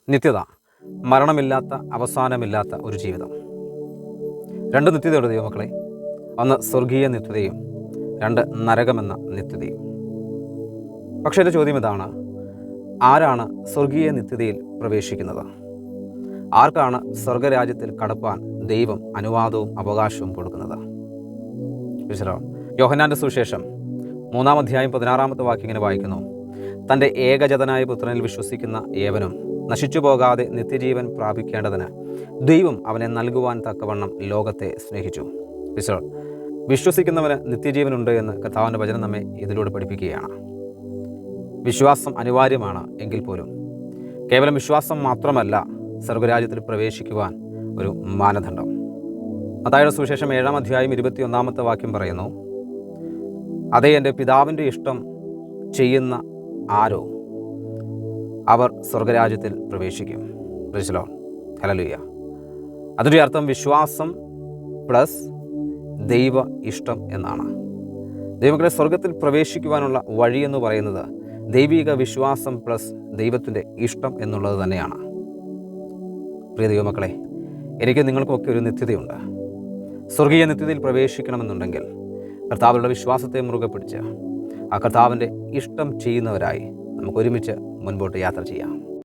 നിത്യത, മരണമില്ലാത്ത അവസാനമില്ലാത്ത ഒരു ജീവിതം. രണ്ട് നിത്യതയുടെ ദൈവമക്കളെ. ഒന്ന് സ്വർഗീയ നിത്യതയും, രണ്ട് നരകമെന്ന നിത്യതയും. പക്ഷേ എൻ്റെ ചോദ്യം ഇതാണ്: ആരാണ് സ്വർഗീയ നിത്യതയിൽ പ്രവേശിക്കുന്നത്? ആർക്കാണ് സ്വർഗരാജ്യത്തിൽ കടപ്പാൻ ദൈവം അനുവാദവും അവകാശവും കൊടുക്കുന്നത്? യോഹന്നാൻ്റെ സുവിശേഷം 3-ാം അധ്യായം 16-ാമത്തെ വാക്യം ഇങ്ങനെ വായിക്കുന്നു: തൻ്റെ ഏകജാതനായ പുത്രനിൽ വിശ്വസിക്കുന്ന ഏവനും നശിച്ചു പോകാതെ നിത്യജീവൻ പ്രാപിക്കേണ്ടതിന് ദൈവം അവനെ നൽകുവാൻ തക്കവണ്ണം ലോകത്തെ സ്നേഹിച്ചു. വിശ്വസിക്കുന്നവന് നിത്യജീവനുണ്ട് എന്ന് കർത്താവിൻ്റെ വചനം നമ്മെ ഇതിലൂടെ പഠിപ്പിക്കുകയാണ്. വിശ്വാസം അനിവാര്യമാണ് എങ്കിൽ പോലും കേവലം വിശ്വാസം മാത്രമല്ല സ്വർഗരാജ്യത്തിൽ പ്രവേശിക്കുവാൻ ഒരു മാനദണ്ഡം. മത്തായിയുടെ സുവിശേഷം 7-ാം അധ്യായം 21-ാമത്തെ വാക്യം പറയുന്നു: അതേ എൻ്റെ പിതാവിൻ്റെ ഇഷ്ടം ചെയ്യുന്ന ആരോ അവർ സ്വർഗരാജ്യത്തിൽ പ്രവേശിക്കും. Praise the Lord. ഹല്ലേലൂയ. അതിൻ്റെ അർത്ഥം വിശ്വാസം പ്ലസ് ദൈവ ഇഷ്ടം എന്നാണ്. ദൈവങ്ങളെ സ്വർഗത്തിൽ പ്രവേശിക്കുവാനുള്ള വഴിയെന്ന് പറയുന്നത് ദൈവിക വിശ്വാസം പ്ലസ് ദൈവത്തിൻ്റെ ഇഷ്ടം എന്നുള്ളത് തന്നെയാണ്. പ്രിയ ദൈവമക്കളെ, എനിക്ക് നിങ്ങൾക്കൊക്കെ ഒരു നിത്യതയുണ്ട്. സ്വർഗീയ നിത്യതയിൽ പ്രവേശിക്കണമെന്നുണ്ടെങ്കിൽ കർത്താവിലുള്ള വിശ്വാസത്തെ മുറുകെ പിടിച്ച് ആ കർത്താവിൻ്റെ ഇഷ്ടം ചെയ്യുന്നവരായി നമുക്ക് ഒരുമിച്ച് മുൻപോട്ട് യാത്ര ചെയ്യാം.